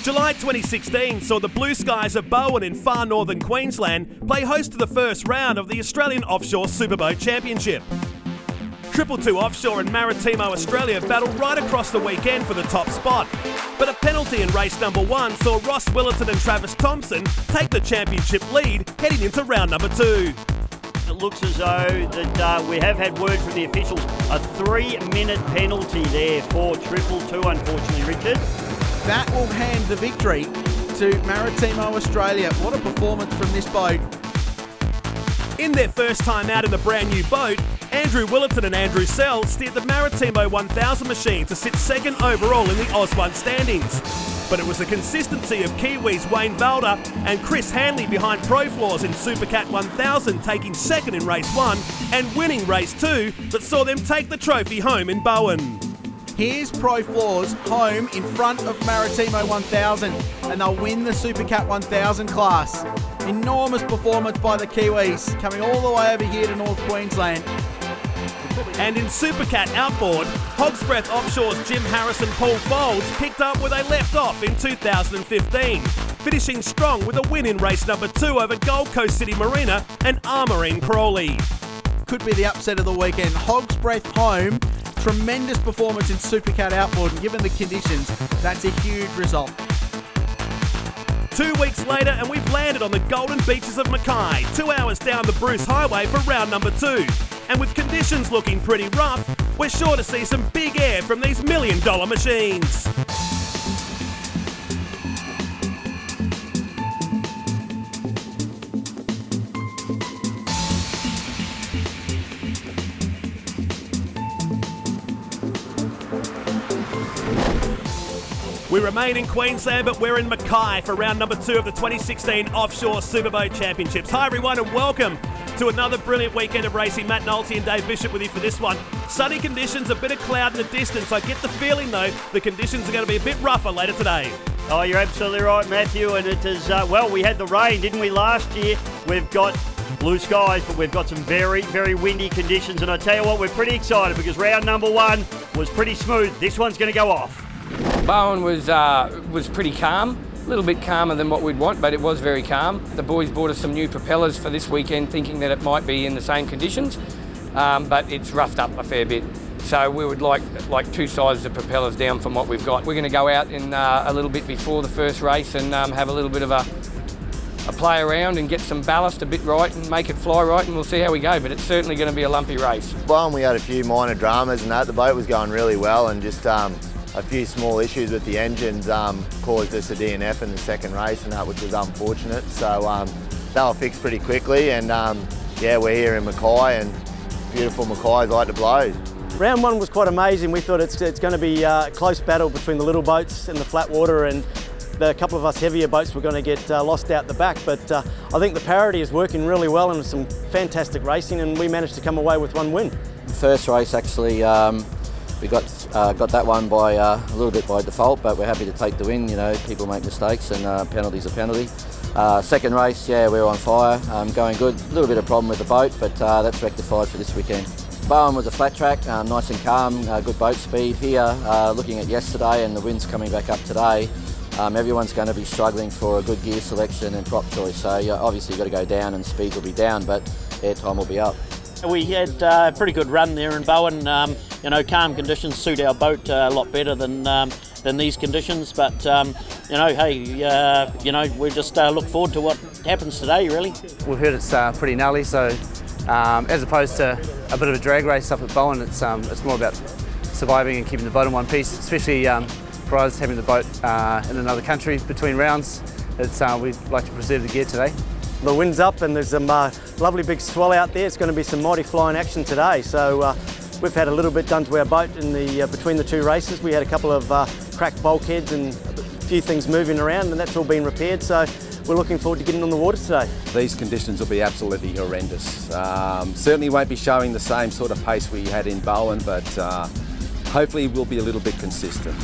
July 2016 saw the blue skies of Bowen in far northern Queensland play host to the first round of the Australian Offshore Superboat Championship. 222 Offshore and Maritimo Australia battled right across the weekend for the top spot. But a penalty in race number 1 saw Ross Willerton and Travis Thompson take the championship lead heading into round number 2. It looks as though that we have had word from the officials. A 3-minute penalty there for 222, unfortunately, Richard. That will hand the victory to Maritimo Australia. What a performance from this boat. In their first time out in the brand new boat, Andrew Willerton and Andrew Sell steered the Maritimo 1000 machine to sit second overall in the Oz1 standings. But it was the consistency of Kiwis Wayne Valder and Chris Hanley behind Pro Floors in Supercat 1000 taking second in race 1 and winning race 2 that saw them take the trophy home in Bowen. Here's Pro Floors home in front of Maritimo 1000 and they'll win the Supercat 1000 class. Enormous performance by the Kiwis, coming all the way over here to North Queensland. And in Supercat Outboard, Hog's Breath Offshore's Jim Harris and Paul Folds picked up where they left off in 2015, finishing strong with a win in race number 2 over Gold Coast City Marina and Marine Crawley. Could be the upset of the weekend. Hog's Breath home, tremendous performance in Supercat Outboard, and given the conditions, that's a huge result. 2 weeks later and we've landed on the golden beaches of Mackay, 2 hours down the Bruce Highway for round number 2. And with conditions looking pretty rough, we're sure to see some big air from these $1 million machines. We remain in Queensland, but we're in Mackay for round number 2 of the 2016 Offshore Superboat Championships. Hi everyone and welcome to another brilliant weekend of racing. Matt Nolte and Dave Bishop with you for this one. Sunny conditions, a bit of cloud in the distance. I get the feeling though, the conditions are going to be a bit rougher later today. Oh, you're absolutely right, Matthew, and it is, well, we had the rain, didn't we, last year? We've got blue skies, but we've got some very, very windy conditions, and I tell you what, we're pretty excited because round number 1 was pretty smooth. This one's going to go off. Bowen was pretty calm, a little bit calmer than what we'd want, but it was very calm. The boys bought us some new propellers for this weekend, thinking that it might be in the same conditions, but it's roughed up a fair bit. So we would like 2 sizes of propellers down from what we've got. We're going to go out in a little bit before the first race and have a little bit of a play around and get some ballast a bit right and make it fly right, and we'll see how we go, but it's certainly going to be a lumpy race. Well, we had a few minor dramas and that. The boat was going really well, and just a few small issues with the engines caused us a DNF in the second race, and that which was unfortunate. So they were fixed pretty quickly, and yeah, we're here in Mackay, and beautiful Mackay's like to blow. Round 1 was quite amazing. We thought it's going to be a close battle between the little boats and the flat water, and the couple of us heavier boats were going to get lost out the back, but I think the parity is working really well and some fantastic racing, and we managed to come away with 1 win. The first race actually we got that one by a little bit by default, but we're happy to take the win. You know, people make mistakes, and penalty's a penalty. Second race, yeah, we were on fire, going good. A little bit of problem with the boat, but that's rectified for this weekend. Bowen was a flat track, nice and calm, good boat speed. Here, looking at yesterday and the wind's coming back up today, everyone's going to be struggling for a good gear selection and prop choice. So obviously you've got to go down and speed will be down, but airtime will be up. We had a pretty good run there in Bowen. You know, calm conditions suit our boat a lot better than these conditions. But you know, hey, you know, we just look forward to what happens today. Really, we've heard it's pretty gnarly. So as opposed to a bit of a drag race up at Bowen, it's more about surviving and keeping the boat in one piece. Especially for us having the boat in another country between rounds. We'd like to preserve the gear today. The wind's up and there's some lovely big swell out there. It's going to be some mighty flying action today. So we've had a little bit done to our boat in the between the 2 races. We had a couple of cracked bulkheads and a few things moving around, and that's all been repaired. So we're looking forward to getting on the water today. These conditions will be absolutely horrendous. Certainly won't be showing the same sort of pace we had in Bowen, but hopefully we'll be a little bit consistent.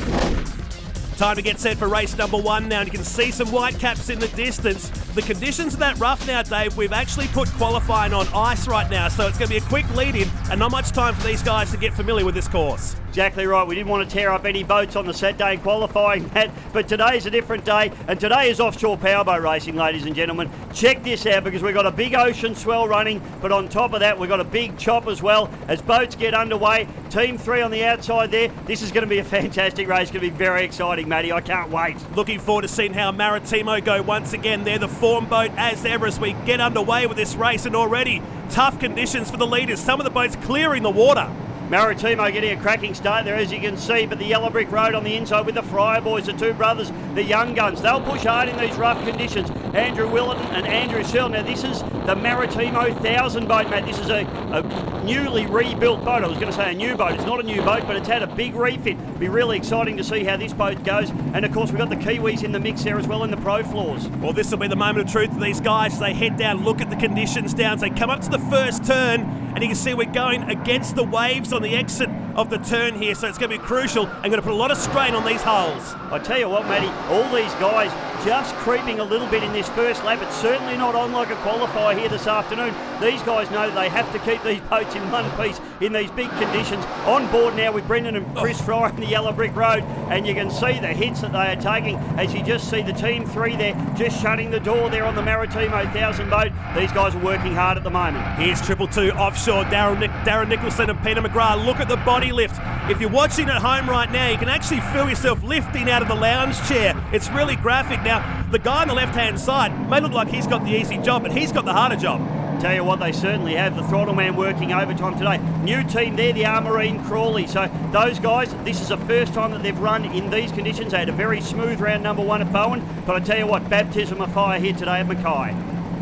Time to get set for race number 1 now, and you can see some white caps in the distance. The conditions are that rough now, Dave. We've actually put qualifying on ice right now, so it's going to be a quick lead-in and not much time for these guys to get familiar with this course. Exactly right. We didn't want to tear up any boats on the Saturday in qualifying, Matt, but today's a different day, and today is offshore powerboat racing, ladies and gentlemen. Check this out, because we've got a big ocean swell running, but on top of that, we've got a big chop as well. As boats get underway, Team 3 on the outside there, this is going to be a fantastic race. It's going to be very exciting, Matty. I can't wait. Looking forward to seeing how Maritimo go once again. They're the form boat as ever as we get underway with this race, and already tough conditions for the leaders. Some of the boats clearing the water. Maritimo getting a cracking start there, as you can see, but the yellow brick road on the inside with the Fryer boys, the two brothers, the young guns. They'll push hard in these rough conditions. Andrew Willett and Andrew Searle. Now, this is the Maritimo 1000 boat, Matt. This is a newly rebuilt boat. I was going to say a new boat. It's not a new boat, but it's had a big refit. It'll be really exciting to see how this boat goes. And, of course, we've got the Kiwis in the mix there as well in the pro floors. Well, this will be the moment of truth for these guys. They head down, look at the conditions down. They come up to the first turn, and you can see we're going against the waves on the exit of the turn here, so it's going to be crucial and going to put a lot of strain on these hulls. I tell you what, Matty, all these guys just creeping a little bit in this first lap. It's certainly not on like a qualifier here this afternoon. These guys know they have to keep these boats in one piece in these big conditions. On board now with Brendan and Chris Fry in the yellow brick road, and you can see the hits that they are taking as you just see the Team 3 there just shutting the door there on the Maritimo 1000 boat. These guys are working hard at the moment. Here's 222 offshore, Darren Nicholson and Peter McGrath. Look at the body lift. If you're watching at home right now, you can actually feel yourself lifting out of the lounge chair. It's really graphic. Now, the guy on the left-hand side may look like he's got the easy job, but he's got the harder job. Tell you what, they certainly have. The throttle man working overtime today. New team there, the Marine Crawley. So those guys, this is the first time that they've run in these conditions. They had a very smooth round number 1 at Bowen, but I tell you what, baptism of fire here today at Mackay.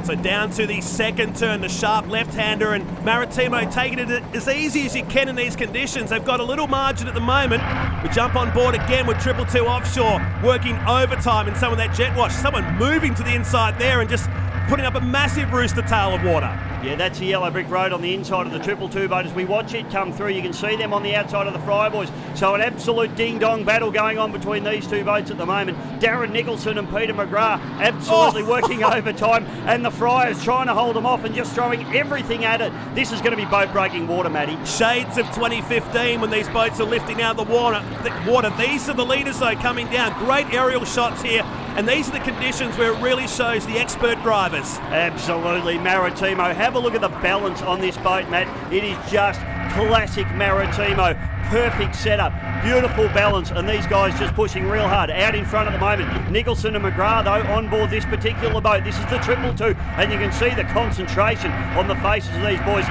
So down to the second turn, the sharp left-hander, and Maritimo taking it as easy as you can in these conditions. They've got a little margin at the moment. We jump on board again with 222 offshore, working overtime in some of that jet wash. Someone moving to the inside there and just putting up a massive rooster tail of water. Yeah, that's the yellow brick road on the inside of the 222 boat. As we watch it come through, you can see them on the outside of the Fryer boys. So an absolute ding-dong battle going on between these two boats at the moment. Darren Nicholson and Peter McGrath absolutely working overtime, and the Fryers trying to hold them off and just throwing everything at it. This is going to be boat-breaking water, Matty. Shades of 2015 when these boats are lifting out of the water. These are the leaders, though, coming down. Great aerial shots here, and these are the conditions where it really shows the expert drivers. Absolutely, Maritimo. Have a look at the balance on this boat, Matt. It is just classic Maritimo. Perfect setup, beautiful balance, and these guys just pushing real hard. Out in front at the moment, Nicholson and McGrath, though, on board this particular boat. This is the 222, and you can see the concentration on the faces of these boys.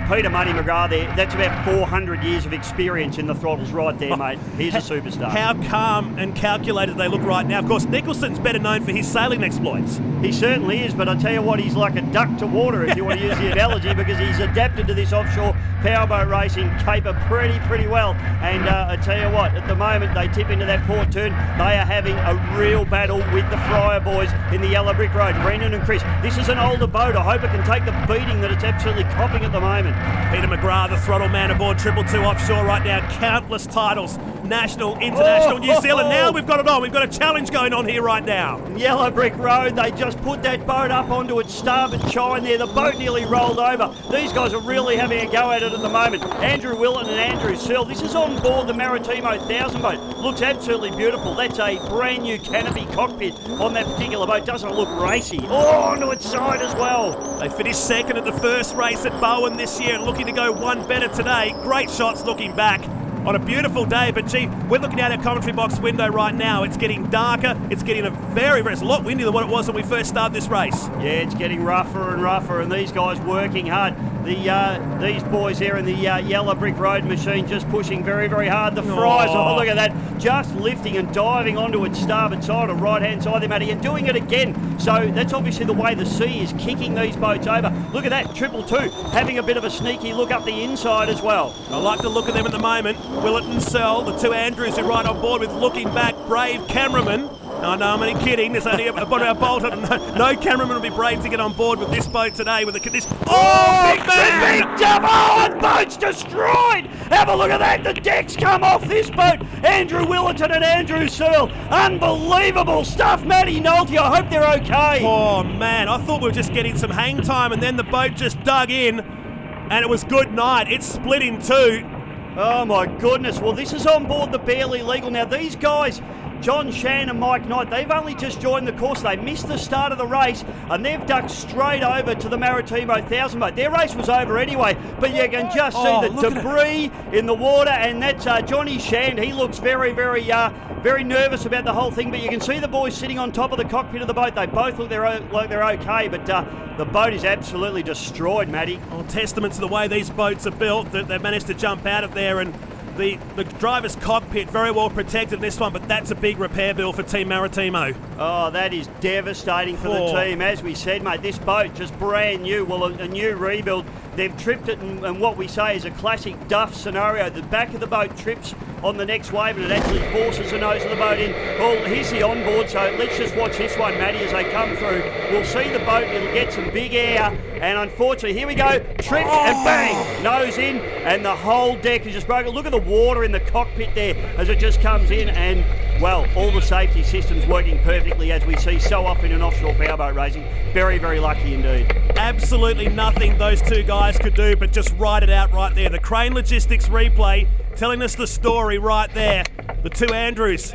Peter Money McGrath there, that's about 400 years of experience in the throttles right there, mate. He's a superstar. How calm and calculated they look right now. Of course, Nicholson's better known for his sailing exploits. He certainly is, but I tell you what, he's like a duck to water, if you want to use the analogy, because he's adapted to this offshore powerboat racing caper pretty well. And I tell you what, at the moment they tip into that port turn, they are having a real battle with the Fryer boys in the yellow brick road. Brendan and Chris, this is an older boat. I hope it can take the beating that it's absolutely copping at the moment. Peter McGrath, the throttle man aboard 222 offshore right now. Countless titles, national, international, New Zealand. Now we've got it on. We've got a challenge going on here right now. Yellow brick road, they just put that boat up onto its starboard chine there. The boat nearly rolled over. These guys are really having a go at it at the moment. Andrew Willett and Andrew Searle. This is on board the Maritimo 1000 boat. Looks absolutely beautiful. That's a brand new canopy cockpit on that particular boat. Doesn't look racy. Onto its side as well. They finished second at the first race at Bowen this year, looking to go one better today. Great shots looking back on a beautiful day, but gee, we're looking out our commentary box window right now. It's getting darker. It's getting it's a lot windier than what it was when we first started this race. Yeah, it's getting rougher and rougher, and these guys working hard. These boys here in the yellow brick road machine just pushing very hard. The Fryers, oh look at that, just lifting and diving onto its starboard side or right-hand side there, Matty, and doing it again. So that's obviously the way the sea is kicking these boats over. Look at that, 222 having a bit of a sneaky look up the inside as well. I like the look of them at the moment. Willett and Searle, the two Andrews who ride on board with looking back, brave cameraman. No, I'm only kidding. There's only a bolt. No cameraman will be brave to get on board with this boat today with the condition. Oh, big double! And boat's destroyed! Have a look at that. The decks come off this boat. Andrew Willerton and Andrew Searle. Unbelievable stuff, Matty Nolte. I hope they're okay. Oh, man. I thought we were just getting some hang time, and then the boat just dug in, and it was good night. It split in two. Oh my goodness, well this is on board the Barely Legal. Now these guys, John Shan and Mike Knight, they've only just joined the course. They missed the start of the race and they've ducked straight over to the Maritimo 1000 boat. Their race was over anyway, but you can just see the debris in the water, and that's Johnny Shan. He looks very nervous about the whole thing, but you can see the boys sitting on top of the cockpit of the boat. They both look like they're okay, but the boat is absolutely destroyed, Matty. Well, testament to the way these boats are built, that they've managed to jump out of there, and the driver's cockpit very well protected in this one, but that's a big repair bill for Team Maritimo. Oh, that is devastating for the team. As we said, mate, this boat just brand new, well, a new rebuild. They've tripped it in what we say is a classic duff scenario. The back of the boat trips on the next wave and it actually forces the nose of the boat in. Well, here's the onboard, so let's just watch this one, Matty, as they come through. We'll see the boat, it'll get some big air, and unfortunately, here we go, trips and bang, nose in, and the whole deck is just broken. Look at the water in the cockpit there as it just comes in, and well, all the safety systems working perfectly as we see so often in offshore powerboat racing. Very, very lucky indeed. Absolutely nothing those two guys could do but just ride it out right there. The Crane Logistics replay telling us the story right there. The two Andrews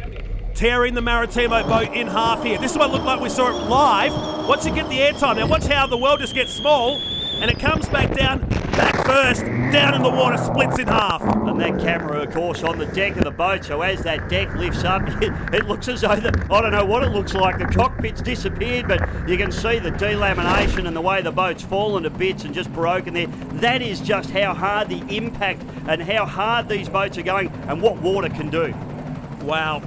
tearing the Maritimo boat in half here. This is what it looked like we saw it live. Watch it get the airtime. Now watch how the world just gets small and it comes back down, back first, down in the water, splits in half. And that camera, of course, on the deck of the boat, so as that deck lifts up, it looks as though, I don't know what it looks like, the cockpit's disappeared, but you can see the delamination and the way the boat's fallen to bits and just broken there. That is just how hard the impact and how hard these boats are going and what water can do. Wow.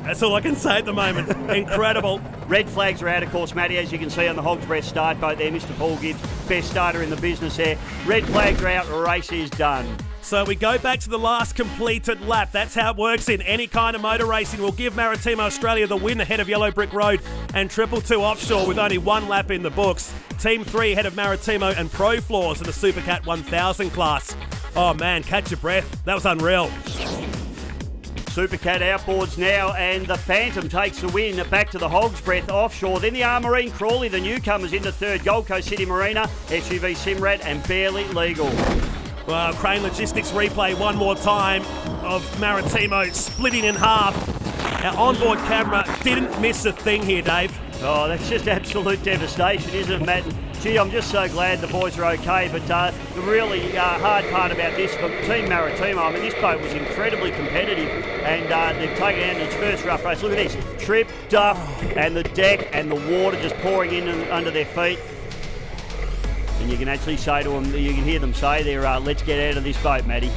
That's all I can say at the moment. Incredible. Red flags are out, of course, Matty, as you can see on the Hog's Breath start boat there. Mr. Paul Gibbs, best starter in the business there. Red flags are out, race is done. So we go back to the last completed lap. That's how it works in any kind of motor racing. We'll give Maritimo Australia the win ahead of Yellow Brick Road and 222 Offshore with only one lap in the books. Team 3 ahead of Maritimo and Pro Floors in the Supercat 1000 class. Oh man, catch your breath. That was unreal. Supercat outboards now, and the Phantom takes the win back to the Hog's Breath Offshore. Then the Marine Crawley, the newcomers into third. Gold Coast City Marina, SUV Simrad, and Barely Legal. Well, Crane Logistics replay one more time of Maritimo splitting in half. Our onboard camera didn't miss a thing here, Dave. Oh, that's just absolute devastation, isn't it, Matt? Gee, I'm just so glad the boys are okay, but the really hard part about this for Team Maritimo, I mean, this boat was incredibly competitive, and they've taken it out in its first rough race. Look at this, trip, duff, and the deck and the water just pouring in under their feet. And you can actually say to them, you can hear them say there, let's get out of this boat, Matty.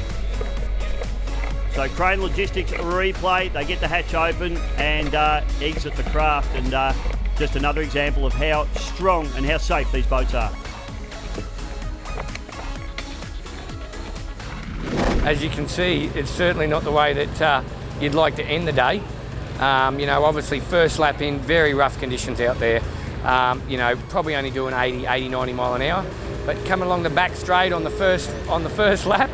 So Crane Logistics replay, they get the hatch open and exit the craft, and just another example of how strong and how safe these boats are. As you can see, it's certainly not the way that you'd like to end the day. You know, obviously first lap in, very rough conditions out there. You know, probably only doing 80, 90 mile an hour. But coming along the back straight on the first lap,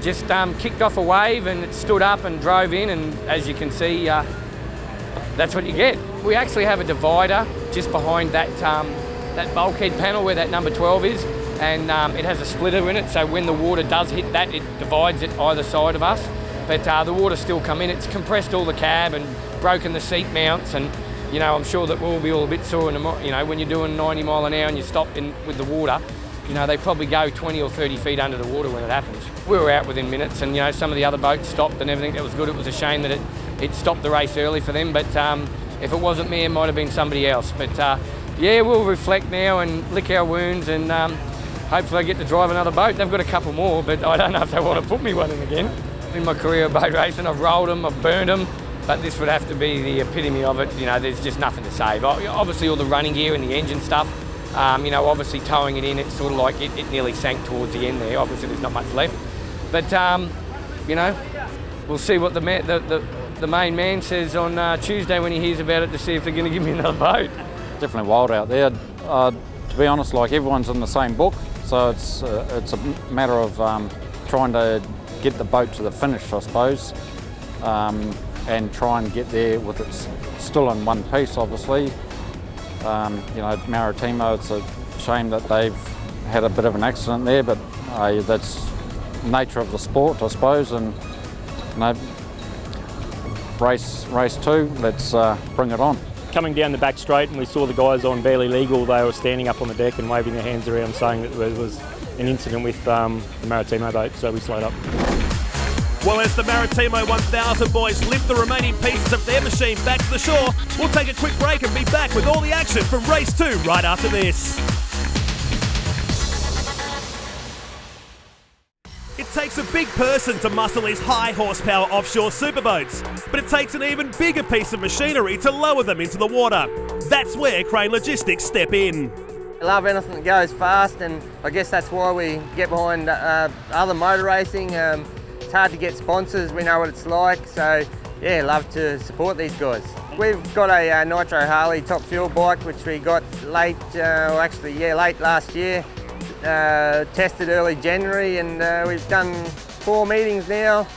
just kicked off a wave and it stood up and drove in, and as you can see, that's what you get. We actually have a divider just behind that bulkhead panel where that number 12 is, and it has a splitter in it, so when the water does hit that, it divides it either side of us. But the water's still come in. It's compressed all the cab and broken the seat mounts, and you know, I'm sure that we'll be all a bit sore. You know, when you're doing 90 mile an hour and you stop in with the water, you know, they probably go 20 or 30 feet under the water when it happens. We were out within minutes, and you know, some of the other boats stopped and everything. That was good. It was a shame that it stopped the race early for them, but if it wasn't me, it might have been somebody else. But yeah, we'll reflect now and lick our wounds, and hopefully I get to drive another boat. They've got a couple more, but I don't know if they want to put me one in again. In my career of boat racing, I've rolled them, I've burned them, but this would have to be the epitome of it. You know, there's just nothing to save. Obviously all the running gear and the engine stuff, you know, obviously towing it in, it's sort of like it nearly sank towards the end there. Obviously there's not much left. But, you know, we'll see what the main man says on Tuesday when he hears about it, to see if they're going to give me another boat. Definitely wild out there. To be honest, like, everyone's in the same book, so it's a matter of trying to get the boat to the finish, I suppose, and try and get there with it still in one piece, obviously. You know, Maritimo, it's a shame that they've had a bit of an accident there, but that's nature of the sport, I suppose, and race 2, let's bring it on. Coming down the back straight, and we saw the guys on Barely Legal. They were standing up on the deck and waving their hands around, saying that there was an incident with the Maritimo boat, so we slowed up. Well, as the Maritimo 1000 boys lift the remaining pieces of their machine back to the shore, we'll take a quick break and be back with all the action from race 2 right after this. It takes a big person to muscle these high horsepower offshore superboats, but it takes an even bigger piece of machinery to lower them into the water. That's where Crane Logistics step in. I love anything that goes fast, and I guess that's why we get behind other motor racing. It's hard to get sponsors, we know what it's like, so yeah, love to support these guys. We've got a Nitro Harley top fuel bike, which we got late last year. Tested early January, and we've done 4 meetings now.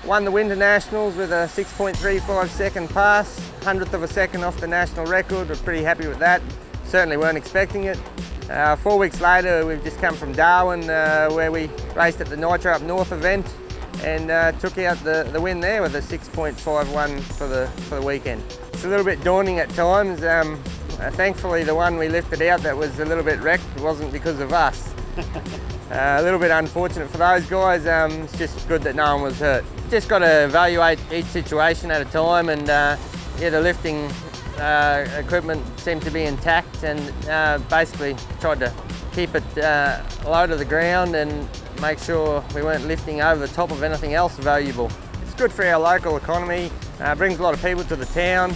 Won the Winter Nationals with a 6.35 second pass, 100th of a second off the national record. We're pretty happy with that. Certainly weren't expecting it. 4 weeks later, we've just come from Darwin, where we raced at the Nitro Up North event, and took out the win there with a 6.51 for the weekend. It's a little bit daunting at times. Thankfully, the one we lifted out that was a little bit wrecked wasn't because of us. A little bit unfortunate for those guys. It's just good that no one was hurt. Just got to evaluate each situation at a time, and yeah, the lifting equipment seemed to be intact, and basically tried to keep it low to the ground and make sure we weren't lifting over the top of anything else valuable. It's good for our local economy, brings a lot of people to the town.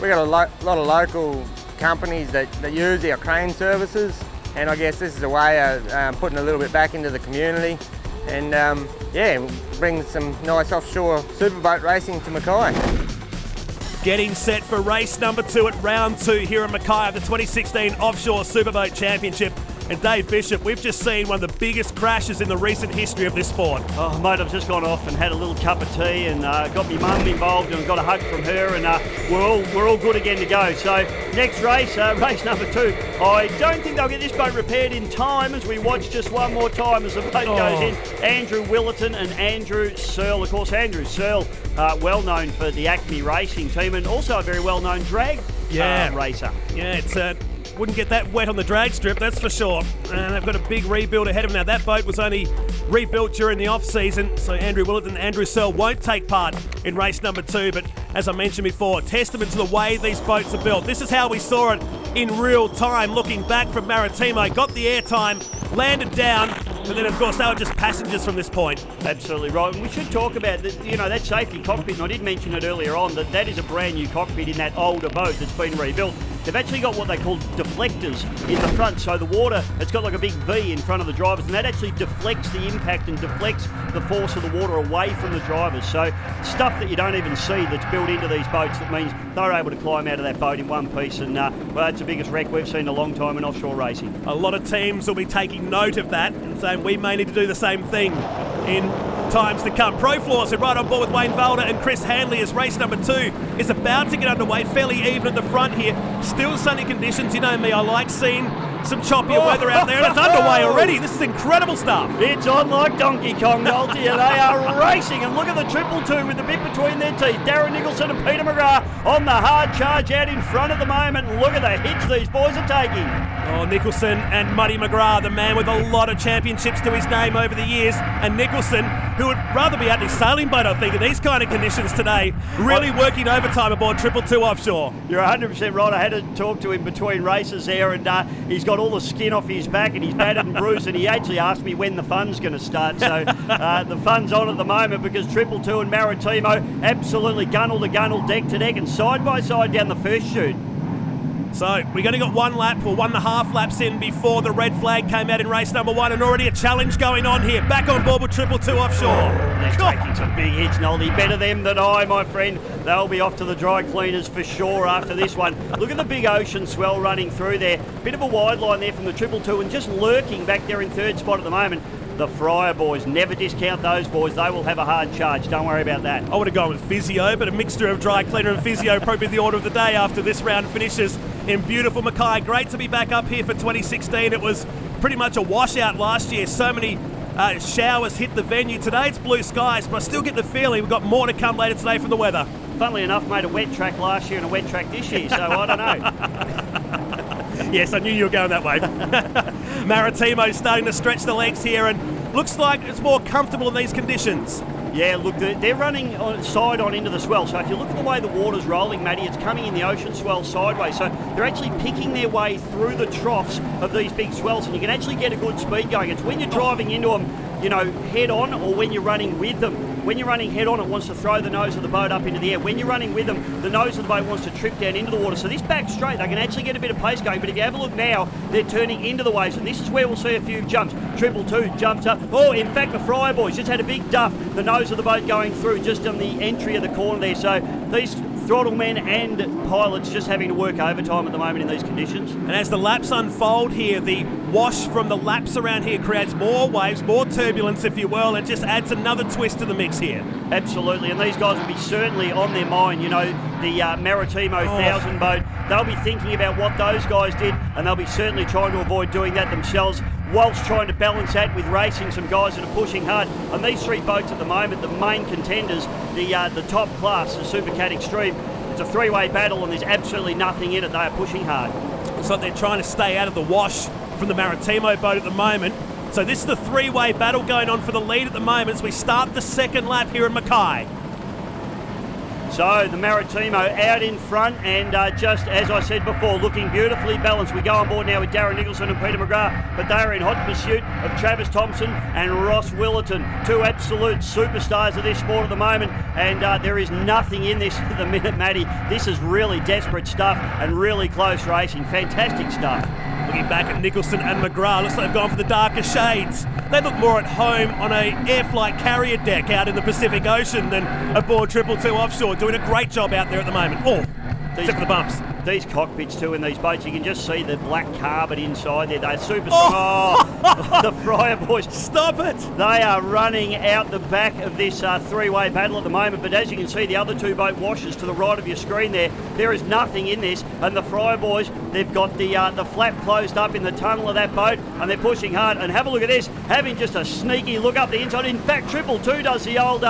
We've got a lot of local companies that use our crane services, and I guess this is a way of putting a little bit back into the community, and yeah, bring some nice offshore superboat racing to Mackay. Getting set for race number 2 at round 2 here in Mackay of the 2016 Offshore Superboat Championship. And Dave Bishop, we've just seen one of the biggest crashes in the recent history of this sport. Oh, mate, I've just gone off and had a little cup of tea, and got my mum involved, and got a hug from her, and we're all good again to go. So next race, race number 2. I don't think they'll get this boat repaired in time, as we watch just one more time as the boat goes in. Andrew Willerton and Andrew Searle. Of course, Andrew Searle, well known for the Acme Racing team, and also a very well known drag racer. Yeah, it's wouldn't get that wet on the drag strip, that's for sure. And they've got a big rebuild ahead of them now. That boat was only rebuilt during the off-season, so Andrew Willett and Andrew Searle won't take part in race number 2. But as I mentioned before, testament to the way these boats are built. This is how we saw it in real time, looking back from Maritimo. Got the airtime, landed down, but then of course they were just passengers from this point. Absolutely right. And we should talk about that safety cockpit, and I did mention it earlier on, that is a brand new cockpit in that older boat that's been rebuilt. They've actually got what they call deflectors in the front, so the water, it's got like a big V in front of the drivers, and that actually deflects the impact and deflects the force of the water away from the drivers. So stuff that you don't even see that's built into these boats, that means they're able to climb out of that boat in one piece, and well, that's the biggest wreck we've seen in a long time in offshore racing. A lot of teams will be taking note of that and saying we may need to do the same thing in times to come. Pro Floors are right on board with Wayne Valder and Chris Handley as race number 2 is about to get underway, fairly even at the front here. Still sunny conditions. You know me, I like seeing some choppier weather out there, and it's underway already. This is incredible stuff. It's on like Donkey Kong, Nolte, and they are racing, and look at the 222 with the bit between their teeth. Darren Nicholson and Peter McGrath on the hard charge out in front at the moment. Look at the hits these boys are taking. Oh, Nicholson and Muddy McGrath, the man with a lot of championships to his name over the years, and Nicholson, who would rather be out in his sailing boat, I think, in these kind of conditions today, really working overtime aboard 222 Offshore. You're 100% right. I had to talk to him between races there, and he's got all the skin off his back, and he's battered and bruised, and he actually asked me when the fun's going to start. So the fun's on at the moment, because 222 and Maritimo absolutely gunnel to gunnel, deck to deck, and side by side down the first chute. So we've only got 1 lap or 1.5 laps in before the red flag came out in race number 1, and already a challenge going on here. Back on board with 222 Offshore. They're taking some big hits, Noldy. Better them than I, my friend. They'll be off to the dry cleaners for sure after this one. Look at the big ocean swell running through there. Bit of a wide line there from the 222, and just lurking back there in 3rd spot at the moment. The Fryer boys, never discount those boys. They will have a hard charge. Don't worry about that. I would have gone with physio, but a mixture of dry cleaner and physio probably the order of the day after this round finishes in beautiful Mackay. Great to be back up here for 2016. It was pretty much a washout last year. So many Showers hit the venue. Today it's blue skies, but I still get the feeling we've got more to come later today from the weather. Funnily enough, made a wet track last year and a wet track this year, so I don't know. Yes, I knew you were going that way. Maritimo's starting to stretch the legs here, and looks like it's more comfortable in these conditions. Yeah, look, they're running side on into the swell. So if you look at the way the water's rolling, Matty, it's coming in the ocean swell sideways. So they're actually picking their way through the troughs of these big swells, and you can actually get a good speed going. It's when you're driving into them, you know, head on, or when you're running with them. When you're running head on, it wants to throw the nose of the boat up into the air. When you're running with them, the nose of the boat wants to trip down into the water. So this back straight, they can actually get a bit of pace going. But if you have a look now, they're turning into the waves, and this is where we'll see a few jumps. 222 jumps up. Oh, in fact, the Fryer boys just had a big duff. The nose of the boat going through just on the entry of the corner there. So these throttle men and pilots just having to work overtime at the moment in these conditions. And as the laps unfold here, the wash from the laps around here creates more waves, more turbulence, if you will, and just adds another twist to the mix here. Absolutely, and these guys will be certainly on their mind. You know, the Maritimo 1000 boat, they'll be thinking about what those guys did, and they'll be certainly trying to avoid doing that themselves, whilst trying to balance that with racing some guys that are pushing hard. On these three boats at the moment, the main contenders, the top class, the Supercat Extreme, it's a three-way battle, and there's absolutely nothing in it. They are pushing hard. It's like they're trying to stay out of the wash from the Maritimo boat at the moment. So this is the three-way battle going on for the lead at the moment as we start the second lap here in Mackay. So the Maritimo out in front, and just as I said before, looking beautifully balanced. We go on board now with Darren Nicholson and Peter McGrath, but they're in hot pursuit of Travis Thompson and Ross Willerton, two absolute superstars of this sport at the moment, and there is nothing in this at the minute, Matty. This is really desperate stuff and really close racing. Fantastic stuff. Looking back at Nicholson and McGrath, looks like they've gone for the darker shades. They look more at home on a air flight carrier deck out in the Pacific Ocean than aboard 222 Offshore, doing a great job out there at the moment. Oh, except for the bumps. These cockpits too in these boats, you can just see the black carbon inside there. They're super strong. Oh, the Fryer boys. Stop it. They are running out the back of this three-way battle at the moment, but as you can see, the other two boat washes to the right of your screen there is nothing in this, and the Fryer boys, they've got the flap closed up in the tunnel of that boat, and they're pushing hard. And have a look at this, having just a sneaky look up the inside. In fact, 222 does the old,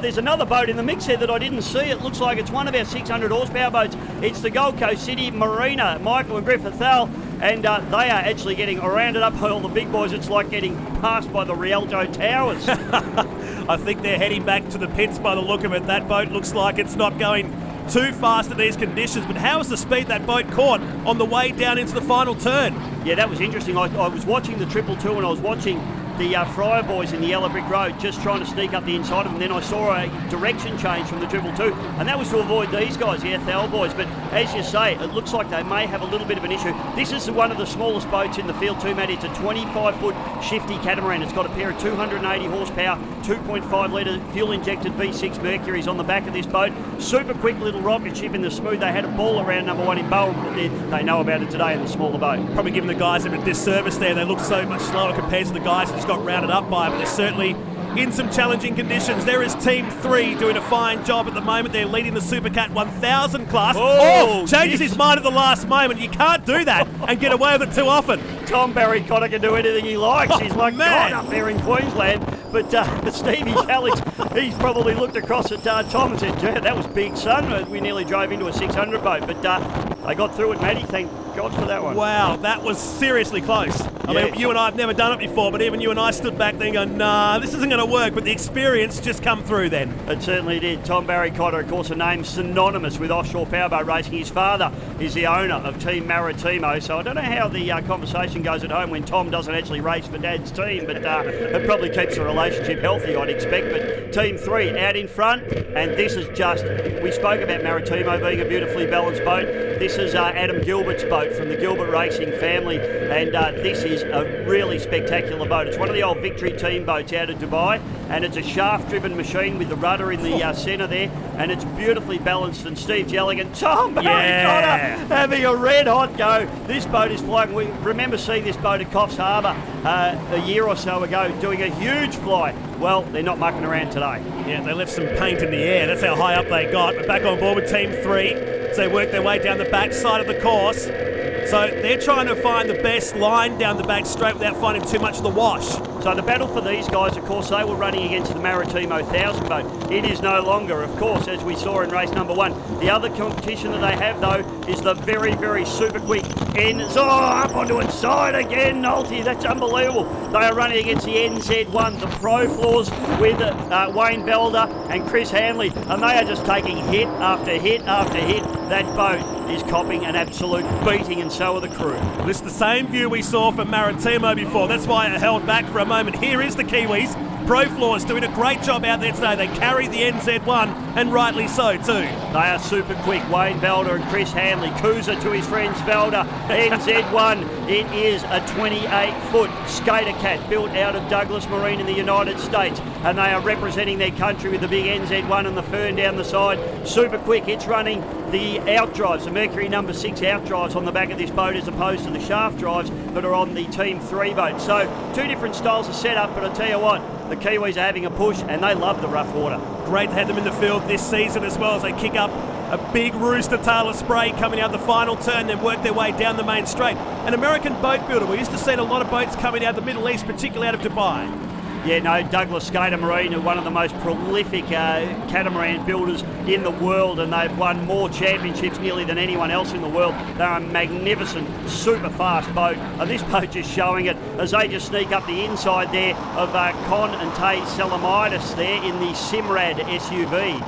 there's another boat in the mix here that I didn't see. It looks like it's one of our 600 horsepower boats. It's the Gold Coast City Marina, Michael and Griffith Thal, and they are actually getting rounded up by all the big boys. It's like getting passed by the Rialto Towers. I think they're heading back to the pits by the look of it. That boat looks like it's not going too fast in these conditions, but how is the speed that boat caught on the way down into the final turn? Yeah, that was interesting. I was watching the 222 and I was watching the Fryer boys in the Yellow Brick Road just trying to sneak up the inside of them. Then I saw a direction change from the 222, and that was to avoid these guys, the Thal boys. But as you say, it looks like they may have a little bit of an issue. This is one of the smallest boats in the field too, Matt. It's a 25-foot shifty catamaran. It's got a pair of 280 horsepower, 2.5 litre fuel-injected V6 Mercuries on the back of this boat. Super quick little rocket ship in the smooth. They had a ball around number one in Bowen, but they know about it today in the smaller boat. Probably giving the guys a bit of disservice there. They look so much slower compared to the guys that just got rounded up by, but they're certainly in some challenging conditions. There is Team 3 doing a fine job at the moment. They're leading the Supercat 1000 class. Changes his mind at the last moment. You can't do that and get away with it too often. Tom Barry Cotter can do anything he likes. He's like God up there in Queensland. But Stevie Alex, he's probably looked across at Tom and said, "Gee, that was big, son." We nearly drove into a 600 boat, but they got through it, Matty. Thank God for that one. Wow, that was seriously close. I mean, you and I have never done it before, but even you and I stood back there going, nah, this isn't going to work, but the experience just come through then. It certainly did. Tom Barry Cotter, of course, a name synonymous with offshore powerboat racing. His father is the owner of Team Maritimo, so I don't know how the conversation goes at home when Tom doesn't actually race for Dad's team, but it probably keeps the relationship healthy, I'd expect. But Team 3 out in front, and this is just, we spoke about Maritimo being a beautifully balanced boat. This is Adam Gilbert's boat from the Gilbert Racing family, and this is a really spectacular boat. It's one of the old Victory team boats out of Dubai, and it's a shaft-driven machine with the rudder in the centre there, and it's beautifully balanced. And Steve Jelligan, Tom Barry Cotter having a red-hot go. This boat is flying. We remember seeing this boat at Coffs Harbour a year or so ago doing a huge fly. Well, they're not mucking around today. Yeah, they left some paint in the air. That's how high up they got. But back on board with Team 3. So they work their way down the back side of the course. So they're trying to find the best line down the back straight without finding too much of the wash. So the battle for these guys, of course, they were running against the Maritimo 1000 boat. It is no longer, of course, as we saw in race number 1. The other competition that they have, though, is the very, very super quick Enzo. Up onto its side again, Nolte. That's unbelievable. They are running against the NZ1, the Pro Floors, with Wayne Velder and Chris Hanley, and they are just taking hit after hit after hit. That boat is copping an absolute beating, and so are the crew. This is the same view we saw from Maritimo before. That's why I held back for a moment. Here is the Kiwis. Pro Floors doing a great job out there today. They carry the NZ1, and rightly so too. They are super quick. Wayne Velder and Chris Hanley. Kuza to his friends Velder. NZ1. It is a 28-foot skater cat built out of Douglas Marine in the United States, and they are representing their country with the big NZ1 and the fern down the side. Super quick. It's running the outdrives, the Mercury number 6 outdrives on the back of this boat, as opposed to the shaft drives that are on the Team 3 boat. So 2 different styles of setup, but I tell you what, the Kiwis are having a push, and they love the rough water. Great to have them in the field this season as well, as they kick up a big rooster tail of spray coming out the final turn, then work their way down the main straight. An American boat builder. We used to see a lot of boats coming out of the Middle East, particularly out of Dubai. Yeah, no, Douglas Skater Marine are one of the most prolific catamaran builders in the world, and they've won more championships nearly than anyone else in the world. They're a magnificent, super fast boat, and this boat just showing it as they just sneak up the inside there of Con and Tay Salamidis there in the Simrad SUV.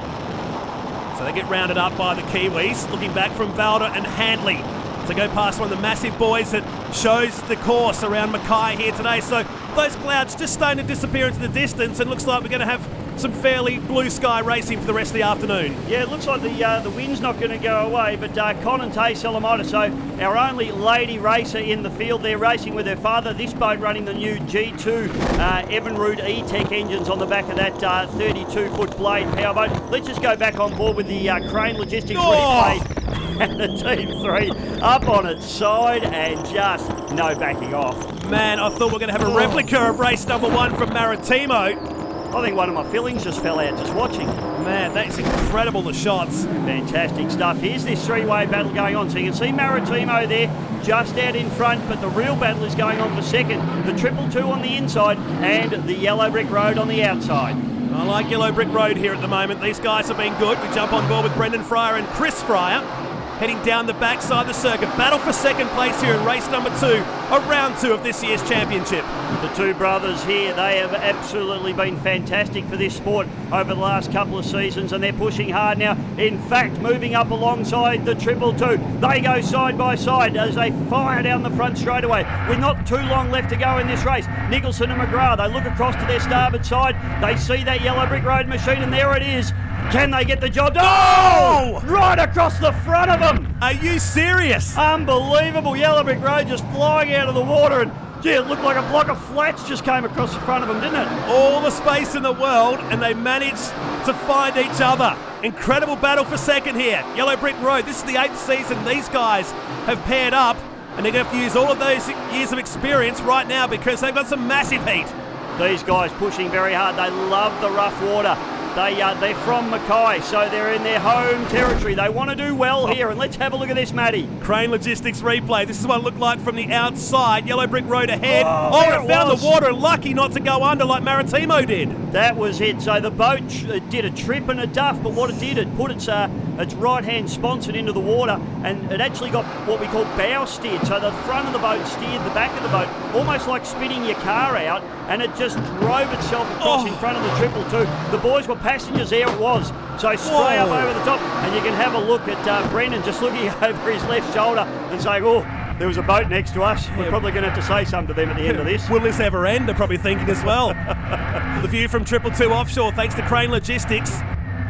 So they get rounded up by the Kiwis, looking back from Valder and Handley to go past one of the massive buoys that shows the course around Mackay here today. So those clouds just starting to disappear into the distance, and looks like we're going to have some fairly blue sky racing for the rest of the afternoon. Yeah, it looks like the wind's not going to go away, but Con and Tay Salamidis, so our only lady racer in the field, they're racing with her father. This boat running the new G2 Evinrude E-Tech engines on the back of that 32-foot blade powerboat. Let's just go back on board with the Crane Logistics replay. And the Team 3 up on its side, and just no backing off. Man, I thought we were going to have a replica of race number 1 from Maritimo. I think one of my fillings just fell out just watching. Man, that's incredible, the shots. Fantastic stuff. Here's this three-way battle going on. So you can see Maritimo there just out in front, but the real battle is going on for second. The 222 on the inside and the Yellow Brick Road on the outside. I like Yellow Brick Road here at the moment. These guys have been good. We jump on board with Brendan Fryer and Chris Fryer, heading down the backside of the circuit. Battle for second place here in race number 2 of round 2 of this year's championship. The two brothers here, they have absolutely been fantastic for this sport over the last couple of seasons, and they're pushing hard now. In fact, moving up alongside the 222. They go side by side as they fire down the front straightaway with not too long left to go in this race. Nicholson and McGrath, they look across to their starboard side. They see that Yellow Brick Road machine, and there it is. Can they get the job done? Oh! Right across the front of them. Are you serious? Unbelievable. Yellow Brick Road just flying out of the water, and gee, it looked like a block of flats just came across the front of them, didn't it? All the space in the world, and they managed to find each other. Incredible battle for second here. Yellow Brick Road, this is the 8th season these guys have paired up, and they're going to have to use all of those years of experience right now because they've got some massive heat. These guys pushing very hard. They love the rough water. They're from Mackay, so they're in their home territory. They want to do well here, and let's have a look at this, Matty. Crane Logistics replay. This is what it looked like from the outside. Yellow Brick Road ahead. Oh, it found the water. Lucky not to go under like Maritimo did. That was it. So the boat did a trip and a duff, but what it did, it put its right-hand sponson into the water, and it actually got what we call bow steered. So the front of the boat steered the back of the boat, almost like spinning your car out, and it just drove itself across in front of the 222. The boys were passengers, there it was. So spray up over the top, and you can have a look at Brendan just looking over his left shoulder and saying, oh, there was a boat next to us. We're probably going to have to say something to them at the end of this. Will this ever end? They're probably thinking as well. The view from 222 offshore, thanks to Crane Logistics.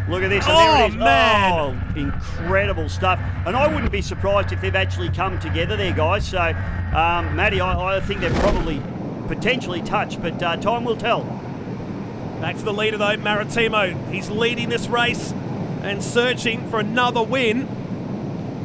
Look at this, and there it is. Man. Oh, incredible stuff. And I wouldn't be surprised if they've actually come together there, guys. So, Matty, I think they've probably potentially touched, but time will tell. Back to the leader though, Maritimo. He's leading this race and searching for another win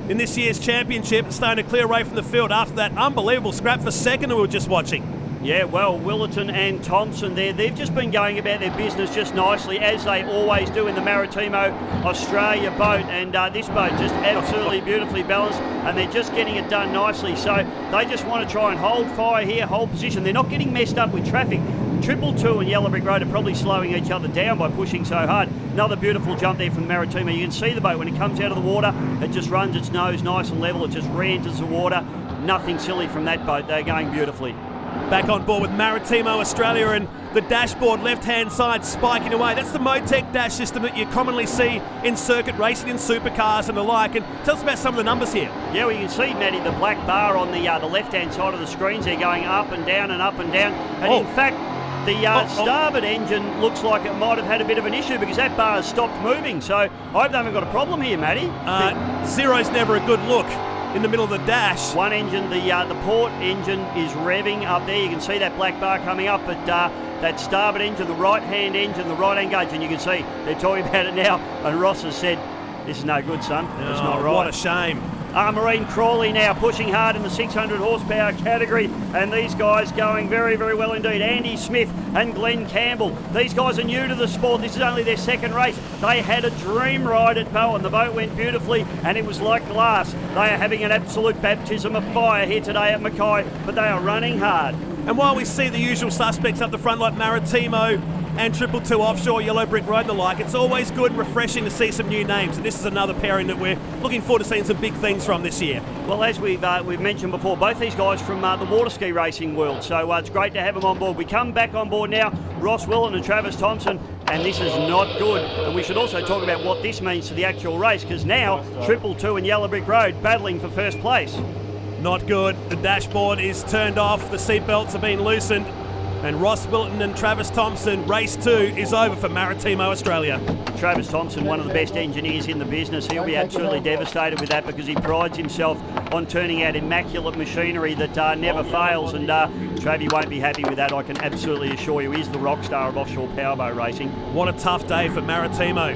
in this year's championship. It's starting to clear away from the field after that unbelievable scrap for second we were just watching. Yeah, well, Willerton and Thompson there, they've just been going about their business just nicely, as they always do in the Maritimo Australia boat. And this boat just absolutely beautifully balanced, and they're just getting it done nicely. So they just want to try and hold fire here, hold position. They're not getting messed up with traffic. Triple Two and Yellow Brick Road are probably slowing each other down by pushing so hard. Another beautiful jump there from the Maritimo. You can see the boat when it comes out of the water, it just runs its nose nice and level. It just re-enters the water. Nothing silly from that boat. They're going beautifully. Back on board with Maritimo Australia, and the dashboard left-hand side spiking away. That's the Motec dash system that you commonly see in circuit racing, in supercars and the like. And tell us about some of the numbers here. Yeah, well, you can see, Matty, the black bar on the left-hand side of the screens there going up and down and up and down. And in fact, the starboard engine looks like it might have had a bit of an issue because that bar has stopped moving. So I hope they haven't got a problem here, Matty. Zero's never a good look. In the middle of the dash. One engine, the port engine is revving up there. You can see that black bar coming up, but that starboard engine, the right-hand engine, the right-hand gauge, and you can see they're talking about it now. And Ross has said, this is no good, son. It's not right. What a shame. Marine Crawley now pushing hard in the 600 horsepower category, and these guys going very, very well indeed. Andy Smith and Glenn Campbell. These guys are new to the sport. This is only their second race. They had a dream ride at Bowen. The boat went beautifully and it was like glass. They are having an absolute baptism of fire here today at Mackay, but they are running hard. And while we see the usual suspects up the front like Maritimo and Triple Two Offshore, Yellow Brick Road and the like, it's always good and refreshing to see some new names, and this is another pairing that we're looking forward to seeing some big things from this year. Well, as we've mentioned before, both these guys from the water ski racing world, so it's great to have them on board. We come back on board now, Ross Willen and Travis Thompson, and this is not good. And we should also talk about what this means to the actual race, because now Triple Two and Yellow Brick Road battling for first place. Not good. The dashboard is turned off, the seatbelts have been loosened, and Ross Wilton and Travis Thompson, race 2 is over for Maritimo Australia. Travis Thompson, one of the best engineers in the business. He'll be absolutely devastated with that because he prides himself on turning out immaculate machinery that never fails, and Travie won't be happy with that, I can absolutely assure you. He's the rock star of offshore powerboat racing. What a tough day for Maritimo.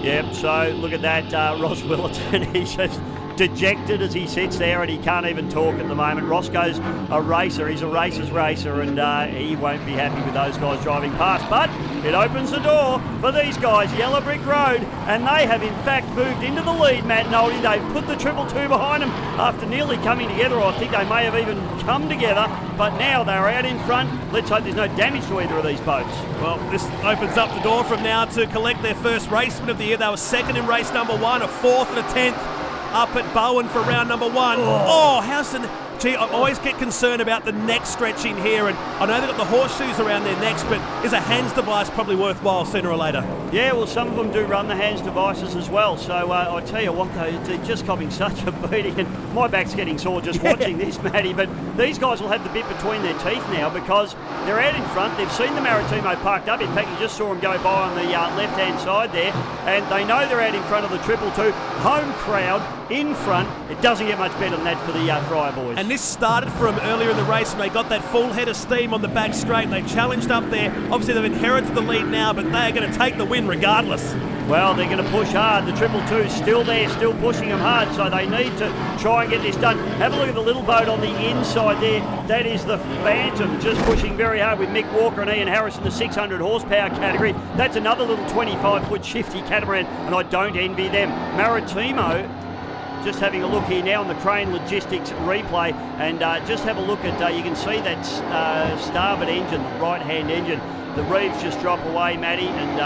Yep, so look at that, Ross Wilton, he's just dejected as he sits there and he can't even talk at the moment. Roscoe's a racer, he's a racer's racer, and he won't be happy with those guys driving past. But it opens the door for these guys, Yellow Brick Road, and they have in fact moved into the lead, Matt Noldy. They've put the Triple Two behind them after nearly coming together, or I think they may have even come together, but now they're out in front. Let's hope there's no damage to either of these boats. Well, this opens up the door from now to collect their first raceman of the year. They were second in race number 1, a 4th and a 10th. Up at Bowen for round number 1. Oh, Houston. Gee, I always get concerned about the neck stretching here, and I know they've got the horseshoes around their necks, but is a hands device probably worthwhile sooner or later? Yeah, well, some of them do run the hands devices as well, so I tell you what, they're just copping such a beating, and my back's getting sore just watching this, Matty, but these guys will have the bit between their teeth now because they're out in front. They've seen the Maritimo parked up. In fact, you just saw them go by on the left-hand side there, and they know they're out in front of the Triple Two. Home crowd in front. It doesn't get much better than that for the Fryer boys. And this started from earlier in the race when they got that full head of steam on the back straight. They challenged up there. Obviously, they've inherited the lead now, but they are going to take the win regardless. Well, they're going to push hard. The Triple Two's still there, still pushing them hard, so they need to try and get this done. Have a look at the little boat on the inside there. That is the Phantom, just pushing very hard with Mick Walker and Ian Harris in the 600 horsepower category. That's another little 25-foot shifty catamaran, and I don't envy them. Maritimo, just having a look here now on the Crane Logistics replay, and just have a look at, you can see that starboard engine, the right-hand engine. The reefs just drop away, Matty, and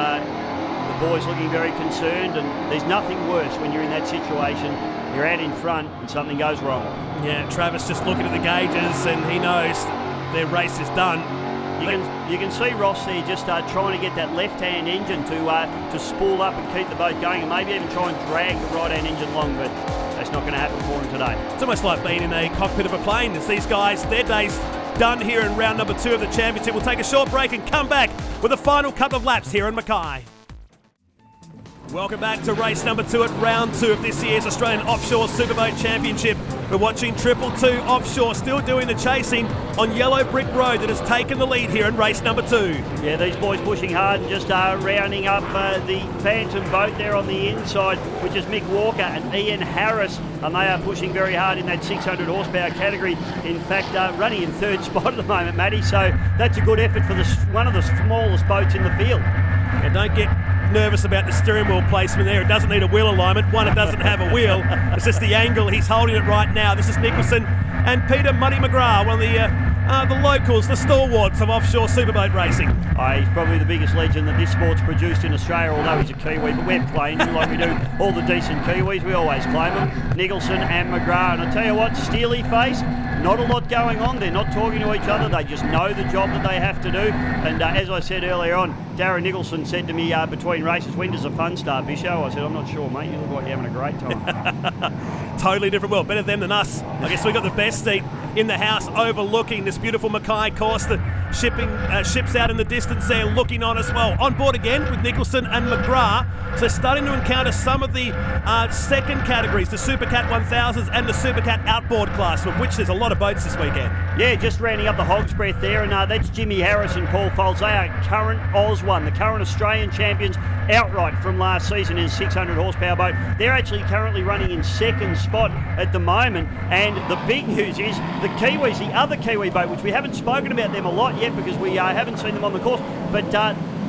the boys looking very concerned, and there's nothing worse when you're in that situation. You're out in front and something goes wrong. Yeah, Travis just looking at the gauges, and he knows their race is done. You can see Ross there just trying to get that left-hand engine to spool up and keep the boat going, and maybe even try and drag the right-hand engine along, but that's not going to happen for him today. It's almost like being in a cockpit of a plane. It's these guys, their day's done here in round number 2 of the championship. We'll take a short break and come back with a final couple of laps here in Mackay. Welcome back to race number 2 at round 2 of this year's Australian Offshore Superboat Championship. We're watching Triple Two Offshore still doing the chasing on Yellow Brick Road that has taken the lead here in race number 2. Yeah, these boys pushing hard and just rounding up the Phantom boat there on the inside, which is Mick Walker and Ian Harris, and they are pushing very hard in that 600 horsepower category. In fact, running in 3rd spot at the moment, Matty, so that's a good effort for one of the smallest boats in the field. Yeah, don't get nervous about the steering wheel placement there. It doesn't need a wheel alignment. One, it doesn't have a wheel. It's just the angle. He's holding it right now. This is Nicholson and Peter Muddy McGrath, one of the the locals, the stalwarts of offshore superboat racing. He's probably the biggest legend that this sport's produced in Australia, although he's a Kiwi, but we're claiming him like we do all the decent Kiwis. We always claim them. Nicholson and McGrath. And I tell you what, steely face, not a lot going on. They're not talking to each other. They just know the job that they have to do. And as I said earlier on, Darren Nicholson said to me between races, when does the fun start, Bisho? I said, I'm not sure, mate. You look like you're having a great time. Totally different world. Better them than us. I guess we got the best seat in the house overlooking this beautiful Mackay course. The ships out in the distance there looking on as well. On board again with Nicholson and McGrath. So starting to encounter some of the second categories, the Supercat 1000s and the Supercat Outboard class, of which there's a lot of boats this weekend. Yeah, just rounding up the hog's breath there, and that's Jimmy Harris and Paul Folds. They are current Oz1, the current Australian champions outright from last season in a 600 horsepower boat. They're actually currently running in second spot at the moment, and the big news is the Kiwis, the other Kiwi boat, which we haven't spoken about them a lot yet because we haven't seen them on the course, but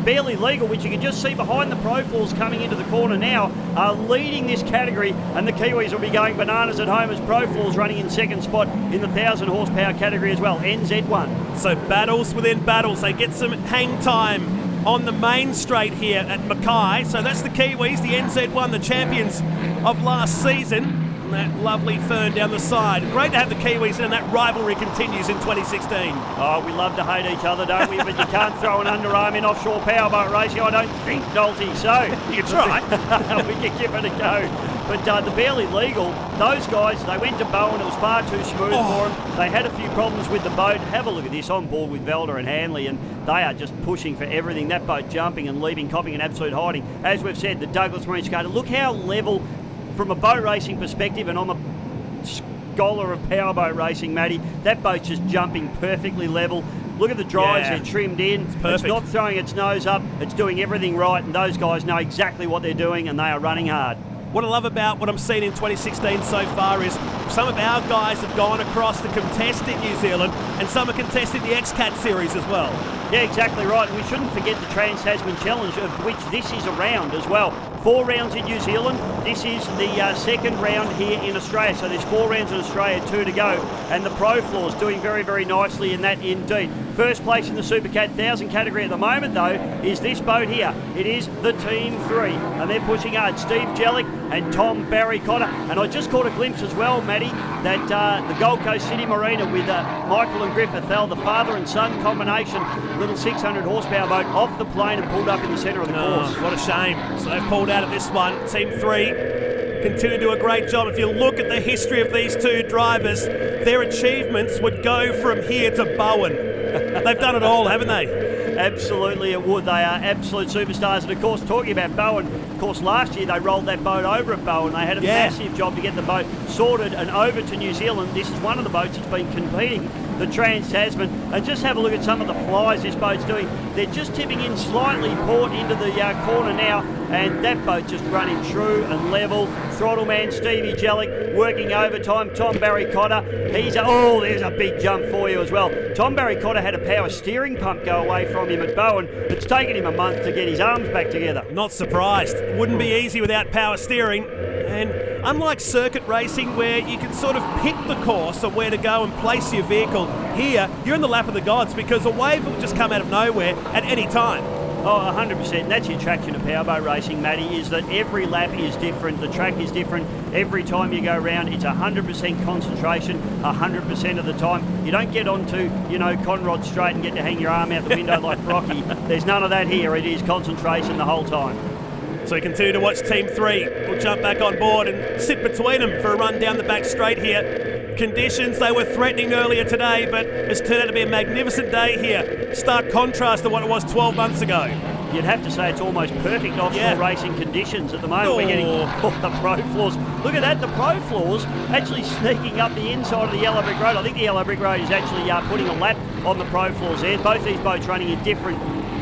Barely Legal, which you can just see behind the profiles coming into the corner now, are leading this category, and the Kiwis will be going bananas at home as profiles running in second spot in the 1,000 horsepower category as well, NZ1. So battles within battles. They get some hang time on the main straight here at Mackay. So that's the Kiwis, the NZ1, the champions of last season. And that lovely fern down the side. Great to have the Kiwis in, and that rivalry continues in 2016. Oh, we love to hate each other, don't we? But you can't throw an underarm in offshore powerboat racing, I don't think, Nolte. So you can try. We can give it a go. But the Barely Legal, those guys, they went to Bowen. It was far too smooth for them. They had a few problems with the boat. Have a look at this on board with Velda and Hanley, and they are just pushing for everything. That boat jumping and leaving, copying an absolute hiding. As we've said, the Douglas Marine Skater, look how level, from a boat racing perspective, and I'm a scholar of powerboat racing, Matty, that boat's just jumping perfectly level. Look at the drives, they're trimmed in. It's not throwing its nose up, it's doing everything right, and those guys know exactly what they're doing, and they are running hard. What I love about what I'm seeing in 2016 so far is some of our guys have gone across to contest in New Zealand, and some are contesting the X-Cat series as well. Yeah, exactly right. And we shouldn't forget the Trans-Tasman Challenge, of which this is a round as well. 4 rounds in New Zealand. This is the second round here in Australia. So there's 4 rounds in Australia, 2 to go. And the Pro Floor's doing very, very nicely in that indeed. First place in the Supercat 1000 category at the moment, though, is this boat here. It is the Team 3. And they're pushing hard. Steve Jellick and Tom Barry Cotter. And I just caught a glimpse as well, Matty, that the Gold Coast City Marina with Michael and Griffith Thal, the father and son combination, little 600 horsepower boat, off the plane and pulled up in the centre of the course. What a shame. So they've pulled out of this one. Team 3 continue to do a great job. If you look at the history of these two drivers, their achievements would go from here to Bowen. They've done it all, haven't they? Absolutely it would. They are absolute superstars. And of course, talking about Bowen, of course last year they rolled that boat over at Bowen. They had a massive job to get the boat sorted and over to New Zealand. This is one of the boats that's been competing, the Trans-Tasman. And just have a look at some of the flies this boat's doing. They're just tipping in slightly port into the corner now, and that boat just running true and level. Throttle man Stevie Jellick working overtime. Tom Barry Cotter, there's a big jump for you as well. Tom Barry Cotter had a power steering pump go away from him at Bowen. It's taken him a month to get his arms back together. Not surprised. Wouldn't be easy without power steering. And unlike circuit racing, where you can sort of pick the course of where to go and place your vehicle, here you're in the lap of the gods, because a wave will just come out of nowhere at any time. Oh, 100%. And that's the attraction of powerboat racing, Matty, is that every lap is different, the track is different. Every time you go around, it's 100% concentration, 100% of the time. You don't get onto, Conrod Straight and get to hang your arm out the window like Rocky. There's none of that here. It is concentration the whole time. So we continue to watch Team 3. We'll jump back on board and sit between them for a run down the back straight here. Conditions, they were threatening earlier today, but it's turned out to be a magnificent day here. Stark contrast to what it was 12 months ago. You'd have to say it's almost perfect offshore racing conditions at the moment. We're getting the Pro Floors. Look at that, the Pro Floors actually sneaking up the inside of the Yellow Brick Road. I think the Yellow Brick Road is actually putting a lap on the Pro Floors there. Both these boats running in different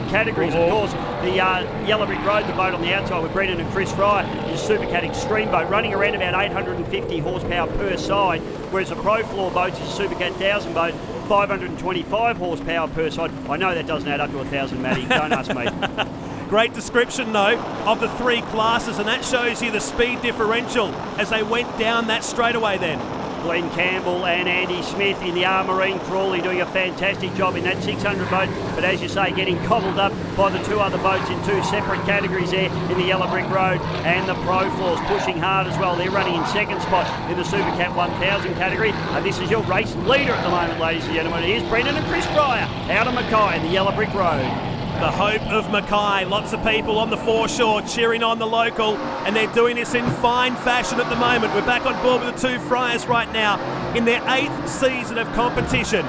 categories, of course. The Yellow Brick Road, the boat on the outside with Brendan and Chris Fry, is Supercat Extreme boat, running around about 850 horsepower per side, whereas the Pro Floor boats is Supercat 1000 boat, 525 horsepower per side. I know that doesn't add up to 1,000, Matty. Don't ask me. Great description, though, of the 3 classes, and that shows you the speed differential as they went down that straightaway then. Glenn Campbell and Andy Smith in the Marine Crawley doing a fantastic job in that 600 boat, but as you say, getting cobbled up by the two other boats in two separate categories there in the Yellow Brick Road and the Pro Floors, pushing hard as well. They're running in second spot in the Supercat 1000 category, and this is your race leader at the moment, ladies and gentlemen. Here's Brendan and Chris Fryer out of Mackay in the Yellow Brick Road. The hope of Mackay. Lots of people on the foreshore cheering on the local, and they're doing this in fine fashion at the moment. We're back on board with the two Fryers right now in their 8th season of competition.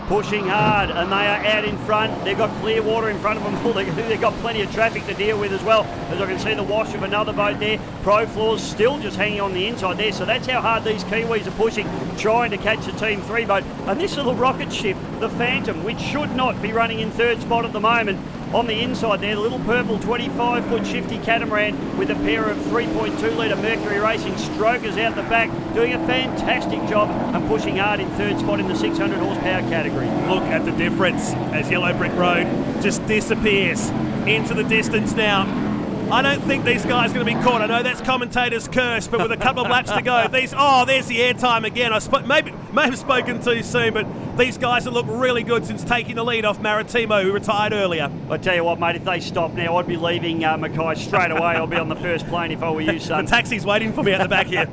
Pushing hard, and they are out in front. They've got clear water in front of them. They've got plenty of traffic to deal with as well, as I can see the wash of another boat there. Pro Floors still just hanging on the inside there, so that's how hard these Kiwis are pushing, trying to catch the Team 3 boat. And this little rocket ship, the Phantom, which should not be running in third spot at the moment, on the inside there, the little purple 25-foot shifty catamaran with a pair of 3.2 litre Mercury Racing strokers out the back, doing a fantastic job and pushing hard in third spot in the 600 horsepower category. Look at the difference as Yellow Brick Road just disappears into the distance now. I don't think these guys are going to be caught. I know that's commentator's curse, but with a couple of laps to go, there's the airtime again. Maybe have spoken too soon, but these guys have looked really good since taking the lead off Maritimo, who retired earlier. I tell you what, mate, if they stop now, I'd be leaving Mackay straight away. I'll be on the first plane if I were you, son. The taxi's waiting for me at the back here.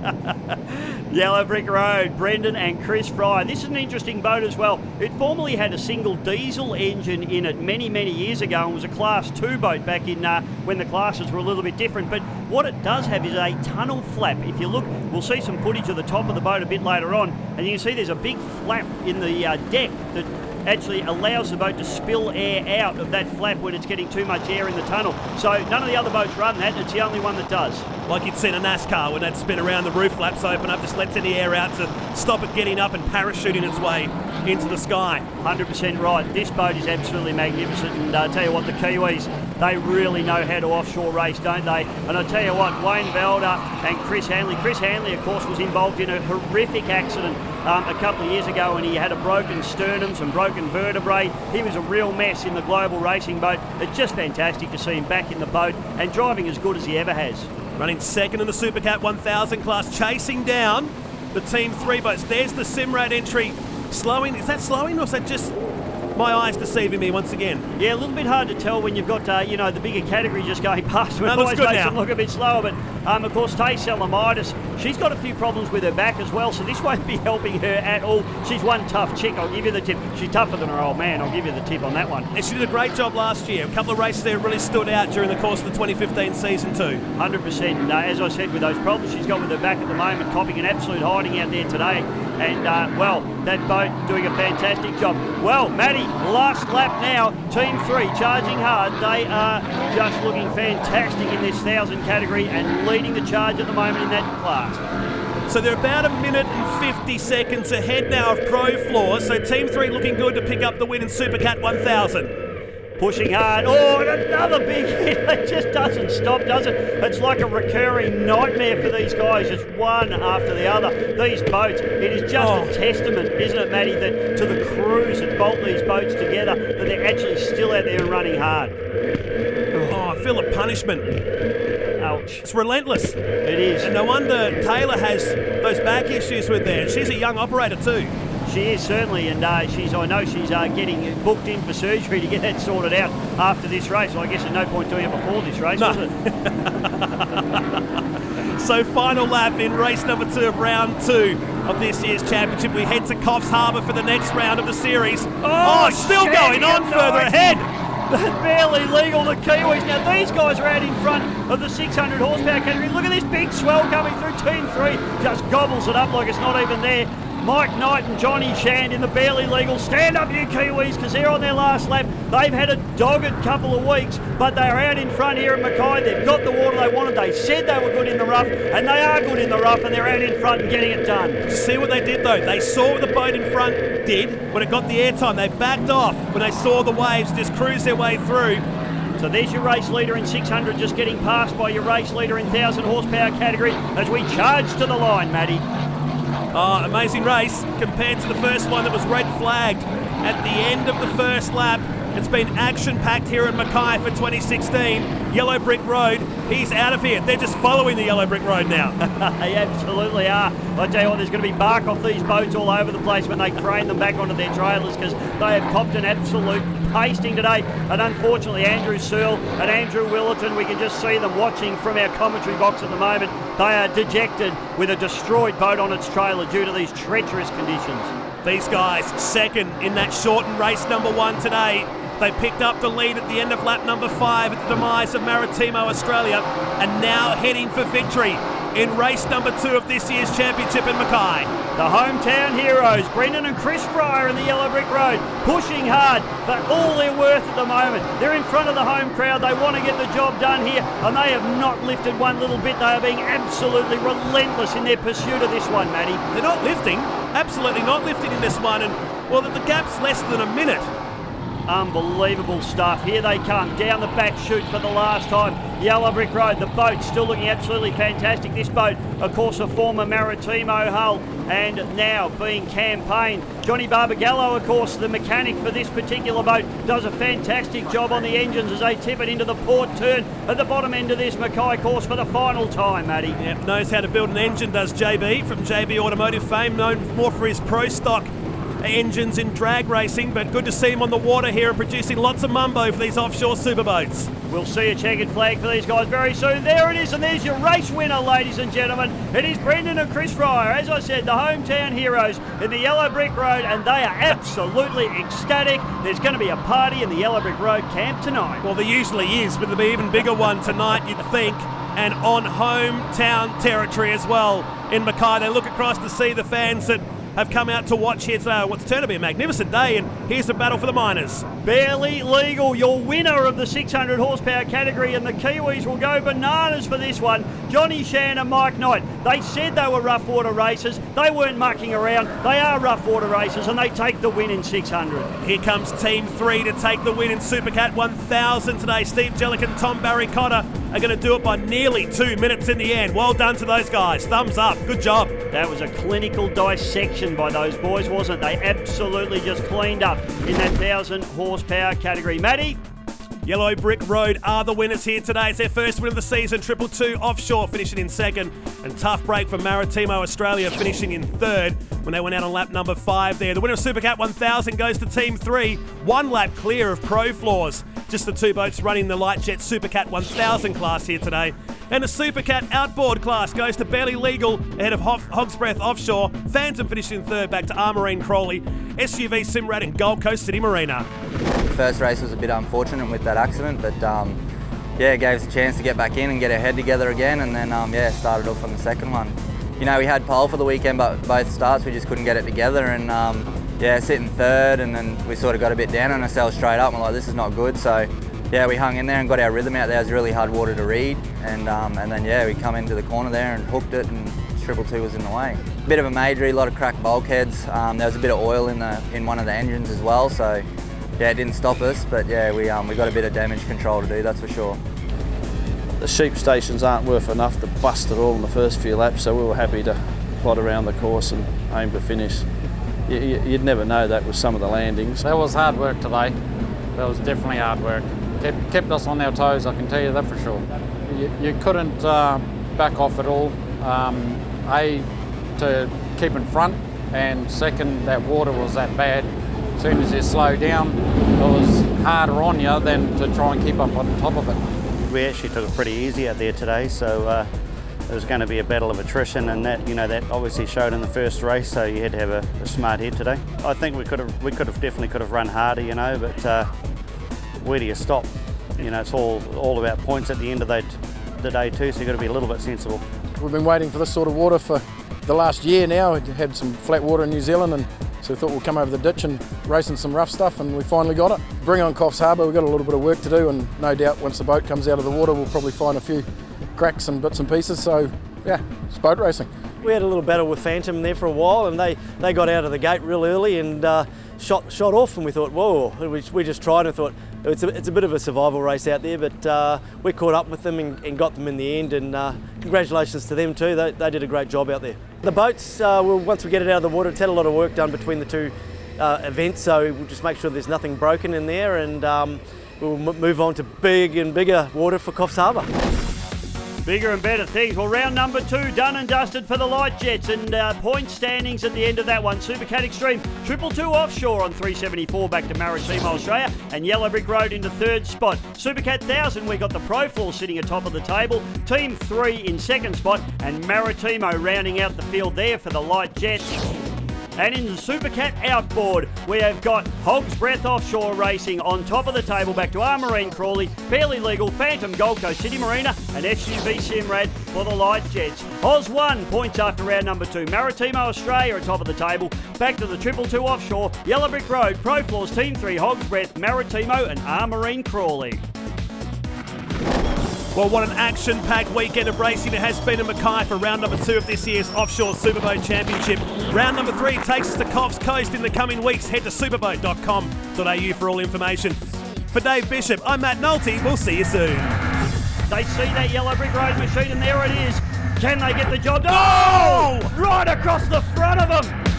Yellow Brick Road, Brendan and Chris Fryer. This is an interesting boat as well. It formerly had a single diesel engine in it many years ago and was a Class 2 boat back in when the classes were a little bit different. But what it does have is a tunnel flap. If you look, we'll see some footage of the top of the boat a bit later on, and you can see there's a big flap in the deck that actually allows the boat to spill air out of that flap when it's getting too much air in the tunnel. So none of the other boats run that, it's the only one that does. Like you'd see in a NASCAR when they'd spin around, the roof flaps open up, just lets any air out to stop it getting up and parachuting its way into the sky. 100% right. This boat is absolutely magnificent, and I tell you what, the Kiwis, they really know how to offshore race, don't they? And I tell you what, Wayne Valder and Chris Hanley. Chris Hanley, of course, was involved in a horrific accident a couple of years ago, and he had a broken sternum, some broken vertebrae. He was a real mess in the global racing boat. It's just fantastic to see him back in the boat and driving as good as he ever has. Running second in the Supercat 1000 class, chasing down the Team 3 boats. There's the Simrad entry. Slowing, is that slowing or is that just my eyes deceiving me once again? Yeah, a little bit hard to tell when you've got, the bigger category just going past. It always makes them look a bit slower, but of course, Tay Salamitis, she's got a few problems with her back as well, so this won't be helping her at all. She's one tough chick, I'll give you the tip. She's tougher than her old man, I'll give you the tip on that one. And she did a great job last year. A couple of races there really stood out during the course of the 2015 season too. 100%. As I said, with those problems she's got with her back at the moment, copping an absolute hiding out there today. And, that boat doing a fantastic job. Well, Matty, last lap now. Team 3 charging hard. They are just looking fantastic in this 1000 category and leading the charge at the moment in that class. So they're about 1 minute and 50 seconds ahead now of Pro Floors. So Team 3 looking good to pick up the win in Supercat 1000. Pushing hard. Oh, and another big hit. It just doesn't stop, does it? It's like a recurring nightmare for these guys, just one after the other. These boats, it is just a testament, isn't it, Matty, that to the crews that bolt these boats together, that they're actually still out there and running hard. Oh, I feel a punishment. Ouch. It's relentless. It is. And no wonder Taylor has those back issues with there. She's a young operator too. She is certainly, and I know she's getting booked in for surgery to get that sorted out after this race. Well, I guess there's no point doing it before this race, was it? So final lap in race number 2 of round 2 of this year's championship. We head to Coffs Harbour for the next round of the series. Still going on further ahead. Barely legal, the Kiwis. Now these guys are out in front of the 600 horsepower category. Look at this big swell coming through. Team 3 just gobbles it up like it's not even there. Mike Knight and Johnny Shand in the barely legal. Stand up, you Kiwis, because they're on their last lap. They've had a dogged couple of weeks, but they are out in front here at Mackay. They've got the water they wanted. They said they were good in the rough, and they are good in the rough, and they're out in front and getting it done. See what they did, though? They saw what the boat in front did when it got the airtime. They backed off when they saw the waves, just cruised their way through. So there's your race leader in 600 just getting passed by your race leader in 1000 horsepower category as we charge to the line, Matty. Amazing race compared to the first one that was red flagged at the end of the first lap. It's been action-packed here in Mackay for 2016. Yellow Brick Road, he's out of here. They're just following the Yellow Brick Road now. They absolutely are. I tell you what, there's going to be bark off these boats all over the place when they crane them back onto their trailers, because they have copped an absolute pasting today. And unfortunately, Andrew Searle and Andrew Willerton, we can just see them watching from our commentary box at the moment. They are dejected with a destroyed boat on its trailer due to these treacherous conditions. These guys second in that shortened race number 1 today. They picked up the lead at the end of lap number 5 at the demise of Maritimo Australia, and now heading for victory in race number 2 of this year's championship in Mackay. The hometown heroes, Brendan and Chris Fryer in the Yellow Brick Road, pushing hard for all they're worth at the moment. They're in front of the home crowd. They want to get the job done here, and they have not lifted one little bit. They are being absolutely relentless in their pursuit of this one, Matty. They're not lifting, absolutely not lifting in this one, and well, the gap's less than a minute. Unbelievable stuff. Here they come down the back chute for the last time. Yellow Brick Road, the boat still looking absolutely fantastic. This boat, of course, a former Maritimo hull and now being campaigned. Johnny Barbagallo, of course, the mechanic for this particular boat, does a fantastic job on the engines as they tip it into the port turn at the bottom end of this Mackay course for the final time, Matty. Yep, knows how to build an engine, does JB, from JB Automotive fame, known more for his pro stock engines in drag racing, but good to see him on the water here and producing lots of mumbo for these offshore superboats. We'll see a checkered flag for these guys very soon. There it is, and there's your race winner, ladies and gentlemen. It is Brendan and Chris Fryer, as I said, the hometown heroes in the Yellow Brick Road, and they are absolutely ecstatic. There's going to be a party in the Yellow Brick Road camp tonight. Well, there usually is, but there'll be an even bigger one tonight, you'd think, and on hometown territory as well in Mackay. They look across to see the fans that have come out to watch here today. What's turned to be a magnificent day, and here's the battle for the minors. Barely Legal, your winner of the 600 horsepower category, and the Kiwis will go bananas for this one. Johnny Shan and Mike Knight, they said they were rough water racers. They weren't mucking around. They are rough water racers, and they take the win in 600. Here comes Team 3 to take the win in Supercat 1000 today. Steve Jellick and Tom Barry Cotter are going to do it by nearly 2 minutes in the end. Well done to those guys. Thumbs up. Good job. That was a clinical dissection by those boys, wasn't it? They absolutely just cleaned up in that 1000 horsepower category. Matty? Yellow Brick Road are the winners here today. It's their first win of the season. 222 Offshore finishing in second, and tough break for Maritimo Australia finishing in third when they went out on lap number 5 there. The winner of Supercat 1000 goes to Team 3, 1 lap clear of Pro Floors. Just the 2 boats running the Light Jet Supercat 1000 class here today. And the Supercat Outboard class goes to Barely Legal ahead of Hog's Breath Offshore. Phantom finishing in third, back to Marine Crawley, SUV Simrad and Gold Coast City Marina. The first race was a bit unfortunate with that accident, but yeah, it gave us a chance to get back in and get our head together again, and then yeah, started off on the second one. You know, we had pole for the weekend, but both starts we just couldn't get it together, and yeah, sitting third, and then we sort of got a bit down on ourselves straight up, and we're like, this is not good, so yeah, we hung in there and got our rhythm out there. It was really hard water to read, and then yeah, we come into the corner there and hooked it, and 222 was in the way. Bit of a majory, a lot of cracked bulkheads. There was a bit of oil in one of the engines as well, so yeah, it didn't stop us, but yeah, we got a bit of damage control to do, that's for sure. The sheep stations aren't worth enough to bust it all in the first few laps, so we were happy to plot around the course and aim to finish. You'd never know that with some of the landings. That was hard work today. That was definitely hard work. Kept us on our toes, I can tell you that for sure. You couldn't back off at all. A, to keep in front, and second, that water was that bad. As soon as you slow down, it was harder on you than to try and keep up on top of it. We actually took it pretty easy out there today, so it was going to be a battle of attrition, and that, you know, that obviously showed in the first race. So you had to have a smart head today. I think we definitely could have run harder, you know, but where do you stop? You know, it's all about points at the end of the day too. So you've got to be a little bit sensible. We've been waiting for this sort of water for the last year now. We had some flat water in New Zealand, and so we thought we'll come over the ditch and race in some rough stuff, and we finally got it. Bring on Coffs Harbour, we've got a little bit of work to do, and no doubt once the boat comes out of the water we'll probably find a few cracks and bits and pieces, so yeah, it's boat racing. We had a little battle with Phantom there for a while, and they got out of the gate real early and shot off, and we thought, whoa, we just tried and thought, it's a bit of a survival race out there, but we caught up with them and got them in the end, and congratulations to them too. They did a great job out there. The boats, once we get it out of the water, it's had a lot of work done between the two event, so we'll just make sure there's nothing broken in there, and we'll move on to big and bigger water for Coffs Harbour. Bigger and better things. Well, round number 2 done and dusted for the Light Jets, and point standings at the end of that one. Supercat Extreme, 222 Offshore on 374 back to Maritime Australia, and Yellow Brick Road into 3rd spot. Supercat 1000, we got the Pro Floor sitting atop of the table. Team 3 in 2nd spot, and Maritimo rounding out the field there for the Light Jets. And in the Supercat Outboard, we have got Hog's Breath Offshore Racing on top of the table, back to Marine Crawley, Barely Legal, Phantom Gold Coast City Marina, and SUV Simrad for the Light Jets. Oz 1 points after round number 2. Maritimo Australia on top of the table, back to the 222 Offshore, Yellow Brick Road, Pro Floors, Team 3, Hog's Breath, Maritimo and Marine Crawley. Well, what an action-packed weekend of racing it has been in Mackay for round number 2 of this year's Offshore Superboat Championship. Round number 3 takes us to Coffs Coast in the coming weeks. Head to superboat.com.au for all information. For Dave Bishop, I'm Matt Nolte. We'll see you soon. They see that Yellow Brick Road machine, and there it is. Can they get the job done? Oh! Right across the front of them.